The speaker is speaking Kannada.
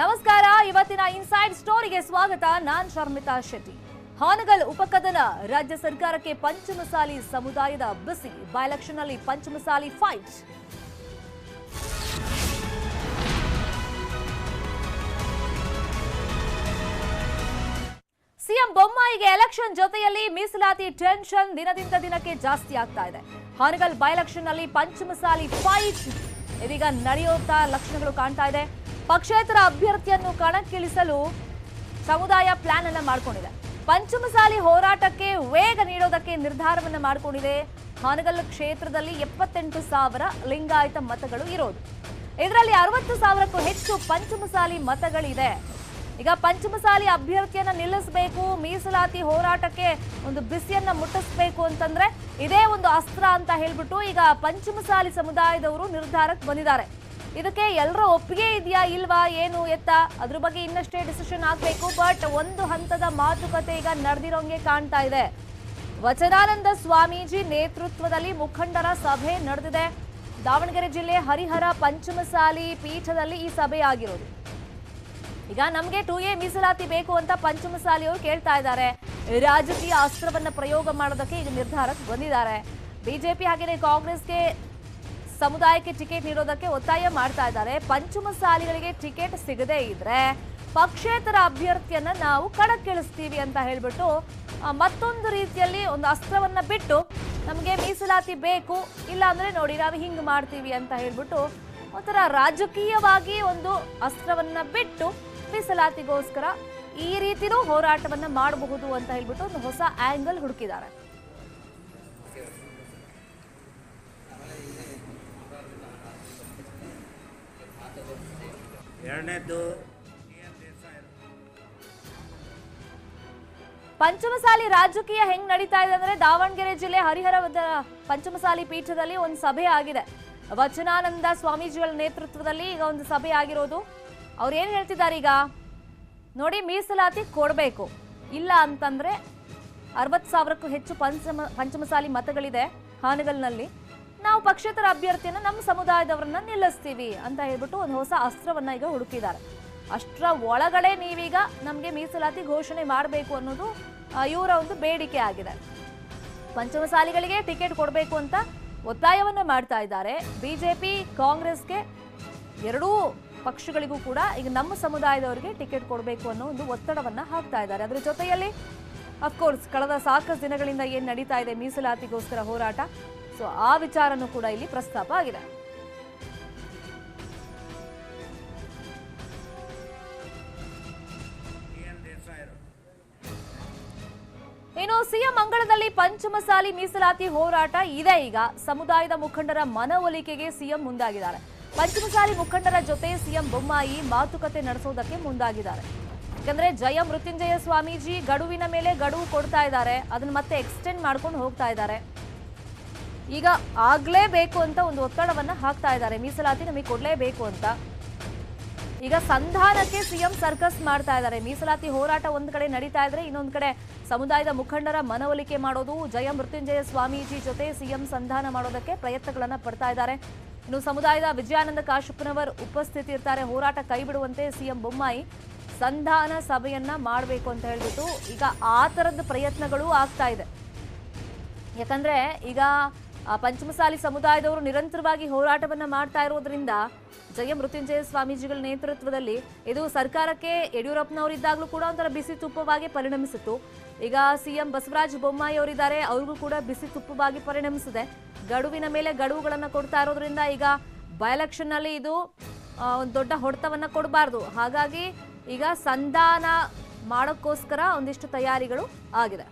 ನಮಸ್ಕಾರ, ಇವತ್ತಿನ ಇನ್ಸೈಡ್ ಸ್ಟೋರಿಗೆ ಸ್ವಾಗತ. ನಾನ್ ಶರ್ಮಿತಾ ಶೆಟ್ಟಿ. ಹಾನಗಲ್ ಉಪಕದನ, ರಾಜ್ಯ ಸರ್ಕಾರಕ್ಕೆ ಪಂಚಮಸಾಲಿ ಸಮುದಾಯದ ಬಿಸಿ. ಬೈ ಎಲೆಕ್ಷನ್ ನಲ್ಲಿ ಪಂಚಮಸಾಲಿ ಫೈಟ್. ಸಿಎಂ ಬೊಮ್ಮಾಯಿಗೆ ಎಲೆಕ್ಷನ್ ಜೊತೆಯಲ್ಲಿ ಮೀಸಲಾತಿ ಟೆನ್ಷನ್ ದಿನದಿಂದ ದಿನಕ್ಕೆ ಜಾಸ್ತಿ ಆಗ್ತಾ ಇದೆ. ಹಾನಗಲ್ ಬೈ ಎಲೆಕ್ಷನ್ ನಲ್ಲಿ ಪಂಚಮಸಾಲಿ ಫೈಟ್ ಇದೀಗ ನಡೆಯುತ್ತಾ ಲಕ್ಷಣಗಳು ಕಾಣ್ತಾ ಇದೆ. ಪಕ್ಷೇತರ ಅಭ್ಯರ್ಥಿಯನ್ನು ಕಣಕ್ಕಿಳಿಸಲು ಸಮುದಾಯ ಪ್ಲಾನ್ ಅನ್ನ ಮಾಡಿಕೊಂಡಿದೆ. ಪಂಚಮಸಾಲಿ ಹೋರಾಟಕ್ಕೆ ವೇಗ ನೀಡೋದಕ್ಕೆ ನಿರ್ಧಾರವನ್ನ ಮಾಡಿಕೊಂಡಿದೆ. ಹಾನಗಲ್ ಕ್ಷೇತ್ರದಲ್ಲಿ 78,000 ಲಿಂಗಾಯತ ಮತಗಳು ಇರೋದು. ಇದರಲ್ಲಿ 60,000ಕ್ಕೂ ಹೆಚ್ಚು ಪಂಚಮಸಾಲಿ ಮತಗಳಿದೆ. ಈಗ ಪಂಚಮಸಾಲಿ ಅಭ್ಯರ್ಥಿಯನ್ನ ನಿಲ್ಲಿಸಬೇಕು, ಮೀಸಲಾತಿ ಹೋರಾಟಕ್ಕೆ ಒಂದು ಬಿಸಿಯನ್ನ ಮುಟ್ಟಿಸಬೇಕು ಅಂತಂದ್ರೆ ಇದೇ ಒಂದು ಅಸ್ತ್ರ ಅಂತ ಹೇಳ್ಬಿಟ್ಟು ಈಗ ಪಂಚಮಸಾಲಿ ಸಮುದಾಯದವರು ನಿರ್ಧಾರಕ್ಕೆ ಬಂದಿದ್ದಾರೆ. ಇದಕ್ಕೆ ಎಲ್ಲರ ಒಪ್ಪಿಗೆ ಇದೆಯಾ ಇಲ್ವಾ, ಏನು ಎತ್ತ, ಅದ್ರ ಬಗ್ಗೆ ಇನ್ನಷ್ಟೇ ಡಿಸಿಷನ್ ಆಗ್ಬೇಕು. ಬಟ್ ಒಂದು ಹಂತದ ಮಾತುಕತೆ ಈಗ ನಡೆದಿರೋಂಗೆ ಕಾಣ್ತಾ ಇದೆ. ವಚನಾನಂದ ಸ್ವಾಮೀಜಿ ನೇತೃತ್ವದಲ್ಲಿ ಮುಖಂಡರ ಸಭೆ ನಡೆದಿದೆ. ದಾವಣಗೆರೆ ಜಿಲ್ಲೆ ಹರಿಹರ ಪಂಚಮಸಾಲಿ ಪೀಠದಲ್ಲಿ ಈ ಸಭೆ ಆಗಿರೋದು. ಈಗ ನಮಗೆ 2A ಮೀಸಲಾತಿ ಬೇಕು ಅಂತ ಪಂಚಮಸಾಲಿಯವರು ಕೇಳ್ತಾ ಇದ್ದಾರೆ. ರಾಜಕೀಯ ಅಸ್ತ್ರವನ್ನ ಪ್ರಯೋಗ ಮಾಡೋದಕ್ಕೆ ಈಗ ನಿರ್ಧಾರಕ್ಕೆ ಬಂದಿದ್ದಾರೆ. ಬಿಜೆಪಿ ಹಾಗೆಯೇ ಕಾಂಗ್ರೆಸ್ಗೆ ಸಮುದಾಯಕ್ಕೆ ಟಿಕೆಟ್ ನೀಡೋದಕ್ಕೆ ಒತ್ತಾಯ ಮಾಡ್ತಾ ಇದ್ದಾರೆ. ಪಂಚಮಸಾಲಿಗಳಿಗೆ ಟಿಕೆಟ್ ಸಿಗದೇ ಇದ್ರೆ ಪಕ್ಷೇತರ ಅಭ್ಯರ್ಥಿಯನ್ನ ನಾವು ಕಣಕ್ಕಿಳಿಸ್ತೀವಿ ಅಂತ ಹೇಳ್ಬಿಟ್ಟು ಮತ್ತೊಂದು ರೀತಿಯಲ್ಲಿ ಒಂದು ಅಸ್ತ್ರವನ್ನ ಬಿಟ್ಟು ನಮಗೆ ಮೀಸಲಾತಿ ಬೇಕು, ಇಲ್ಲ ಅಂದ್ರೆ ನೋಡಿ ನಾವು ಹಿಂಗ್ ಮಾಡ್ತೀವಿ ಅಂತ ಹೇಳ್ಬಿಟ್ಟು ಒಂಥರ ರಾಜಕೀಯವಾಗಿ ಒಂದು ಅಸ್ತ್ರವನ್ನ ಬಿಟ್ಟು ಮೀಸಲಾತಿಗೋಸ್ಕರ ಈ ರೀತಿನೂ ಹೋರಾಟವನ್ನ ಮಾಡಬಹುದು ಅಂತ ಹೇಳ್ಬಿಟ್ಟು ಒಂದು ಹೊಸ ಆಂಗಲ್ ಹುಡುಕಿದ್ದಾರೆ. ಪಂಚಮಸಾಲಿ ರಾಜಕೀಯ ಹೆಂಗ್ ನಡೀತಾ ಇದೆ ಅಂದ್ರೆ ದಾವಣಗೆರೆ ಜಿಲ್ಲೆ ಹರಿಹರ ಪಂಚಮಸಾಲಿ ಪೀಠದಲ್ಲಿ ಒಂದು ಸಭೆ ಆಗಿದೆ. ವಚನಾನಂದ ಸ್ವಾಮೀಜಿಗಳ ನೇತೃತ್ವದಲ್ಲಿ ಈಗ ಒಂದು ಸಭೆ ಆಗಿರೋದು. ಅವ್ರು ಏನ್ ಹೇಳ್ತಿದ್ದಾರೆ, ಈಗ ನೋಡಿ ಮೀಸಲಾತಿ ಕೊಡಬೇಕು, ಇಲ್ಲ ಅಂತಂದ್ರೆ 60,000ಕ್ಕೂ ಹೆಚ್ಚು ಪಂಚಮಸಾಲಿ ಮತಗಳಿದೆ ಹಾನಗಲ್ನಲ್ಲಿ, ನಾವು ಪಕ್ಷೇತರ ಅಭ್ಯರ್ಥಿಯನ್ನ ನಮ್ಮ ಸಮುದಾಯದವರನ್ನ ನಿಲ್ಲಿಸ್ತೀವಿ ಅಂತ ಹೇಳ್ಬಿಟ್ಟು ಒಂದು ಹೊಸ ಅಸ್ತ್ರವನ್ನ ಈಗ ಹುಡುಕಿದ್ದಾರೆ. ಅಷ್ಟರ ಒಳಗಡೆ ನೀವೀಗ ನಮಗೆ ಮೀಸಲಾತಿ ಘೋಷಣೆ ಮಾಡಬೇಕು ಅನ್ನೋದು ಇವರ ಒಂದು ಬೇಡಿಕೆ ಆಗಿದೆ. ಪಂಚಮಸಾಲಿಗಳಿಗೆ ಟಿಕೆಟ್ ಕೊಡಬೇಕು ಅಂತ ಒತ್ತಾಯವನ್ನ ಮಾಡ್ತಾ ಇದ್ದಾರೆ. ಬಿಜೆಪಿ ಕಾಂಗ್ರೆಸ್ಗೆ ಎರಡೂ ಪಕ್ಷಗಳಿಗೂ ಕೂಡ ಈಗ ನಮ್ಮ ಸಮುದಾಯದವರಿಗೆ ಟಿಕೆಟ್ ಕೊಡಬೇಕು ಅನ್ನೋ ಒಂದು ಒತ್ತಡವನ್ನ ಹಾಕ್ತಾ ಇದ್ದಾರೆ. ಅದರ ಜೊತೆಯಲ್ಲಿ ಅಫ್ಕೋರ್ಸ್ ಕಳೆದ ಸಾಕಷ್ಟು ದಿನಗಳಿಂದ ಏನ್ ನಡೀತಾ ಇದೆ ಮೀಸಲಾತಿಗೋಸ್ಕರ ಹೋರಾಟ, ಸೊ ಆ ವಿಚಾರನೂ ಕೂಡ ಇಲ್ಲಿ ಪ್ರಸ್ತಾಪ ಆಗಿದೆ. ಇನ್ನು ಸಿಎಂ ಅಂಗಳದಲ್ಲಿ ಪಂಚಮಸಾಲಿ ಮೀಸಲಾತಿ ಹೋರಾಟ ಇದೆ. ಈಗ ಸಮುದಾಯದ ಮುಖಂಡರ ಮನವೊಲಿಕೆಗೆ ಸಿಎಂ ಮುಂದಾಗಿದ್ದಾರೆ. ಪಂಚಮಸಾಲಿ ಮುಖಂಡರ ಜೊತೆ ಸಿಎಂ ಬೊಮ್ಮಾಯಿ ಮಾತುಕತೆ ನಡೆಸೋದಕ್ಕೆ ಮುಂದಾಗಿದ್ದಾರೆ. ಯಾಕಂದ್ರೆ ಜಯ ಮೃತ್ಯುಂಜಯ ಸ್ವಾಮೀಜಿ ಗಡುವಿನ ಮೇಲೆ ಗಡುವು ಕೊಡ್ತಾ ಇದ್ದಾರೆ, ಅದನ್ನ ಮತ್ತೆ ಎಕ್ಸ್ಟೆಂಡ್ ಮಾಡ್ಕೊಂಡು ಹೋಗ್ತಾ ಇದ್ದಾರೆ. ಈಗ ಆಗ್ಲೇಬೇಕು ಅಂತ ಒಂದು ಒತ್ತಡವನ್ನ ಹಾಕ್ತಾ ಇದ್ದಾರೆ, ಮೀಸಲಾತಿ ನಮಗೆ ಕೊಡ್ಲೇಬೇಕು ಅಂತ. ಈಗ ಸಂಧಾನಕ್ಕೆ ಸಿಎಂ ಸರ್ಕಸ್ ಮಾಡ್ತಾ ಇದ್ದಾರೆ. ಮೀಸಲಾತಿ ಹೋರಾಟ ಒಂದ್ ಕಡೆ ನಡೀತಾ ಇದ್ರೆ ಇನ್ನೊಂದ್ ಕಡೆ ಸಮುದಾಯದ ಮುಖಂಡರ ಮನವೊಲಿಕೆ ಮಾಡೋದು, ಜಯ ಮೃತ್ಯುಂಜಯ ಸ್ವಾಮೀಜಿ ಜೊತೆ ಸಿಎಂ ಸಂಧಾನ ಮಾಡೋದಕ್ಕೆ ಪ್ರಯತ್ನಗಳನ್ನ ಪಡ್ತಾ ಇದ್ದಾರೆ. ಇನ್ನು ಸಮುದಾಯದ ವಿಜಯಾನಂದ ಕಾಶಪ್ಪನವರ್ ಉಪಸ್ಥಿತಿ ಇರ್ತಾರೆ. ಹೋರಾಟ ಕೈ ಬಿಡುವಂತೆ ಸಿಎಂ ಬೊಮ್ಮಾಯಿ ಸಂಧಾನ ಸಭೆಯನ್ನ ಮಾಡಬೇಕು ಅಂತ ಹೇಳ್ಬಿಟ್ಟು ಈಗ ಆ ತರದ ಪ್ರಯತ್ನಗಳು ಆಗ್ತಾ ಇದೆ. ಯಾಕಂದ್ರೆ ಈಗ ಪಂಚಮಸಾಲಿ ಸಮುದಾಯದವರು ನಿರಂತರವಾಗಿ ಹೋರಾಟವನ್ನ ಮಾಡ್ತಾ ಇರೋದ್ರಿಂದ ಜಯ ಮೃತ್ಯುಂಜಯ ಸ್ವಾಮೀಜಿಗಳ ನೇತೃತ್ವದಲ್ಲಿ ಇದು ಸರ್ಕಾರಕ್ಕೆ ಯಡಿಯೂರಪ್ಪನವರಿದ್ದಾಗಲೂ ಕೂಡ ಒಂಥರ ಬಿಸಿ ತುಪ್ಪವಾಗಿ ಪರಿಣಮಿಸಿತ್ತು. ಈಗ ಸಿಎಂ ಬಸವರಾಜ ಬೊಮ್ಮಾಯಿ ಅವರಿದ್ದಾರೆ, ಅವ್ರಿಗೂ ಕೂಡ ಬಿಸಿ ತುಪ್ಪವಾಗಿ ಪರಿಣಮಿಸಿದೆ. ಗಡುವಿನ ಮೇಲೆ ಗಡುವುಗಳನ್ನ ಕೊಡ್ತಾ ಇರೋದ್ರಿಂದ ಈಗ ಬೈ ಎಲೆಕ್ಷನ್ ನಲ್ಲಿ ಇದು ಒಂದು ದೊಡ್ಡ ಹೊಡೆತವನ್ನ ಕೊಡಬಾರ್ದು. ಹಾಗಾಗಿ ಈಗ ಸಂಧಾನ ಮಾಡೋಕ್ಕೋಸ್ಕರ ಒಂದಿಷ್ಟು ತಯಾರಿಗಳು ಆಗಿದೆ.